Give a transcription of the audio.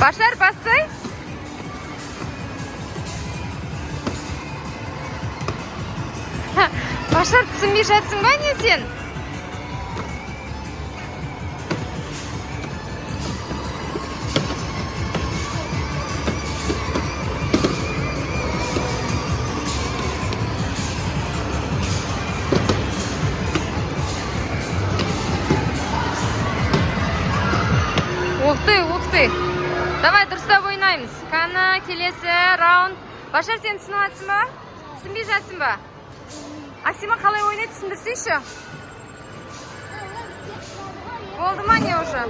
Башар, бастай. Башар, түсінбей жатсың ба не сен? Ух ты. Давай дұрыстап ойнаймыз. Қана, келесі раунд. Башар, сен түсініп жатсың ба? Түсінбей жатсың ба? Аксима қалай ойнайды түсіндірсейші? Болды ма не уже?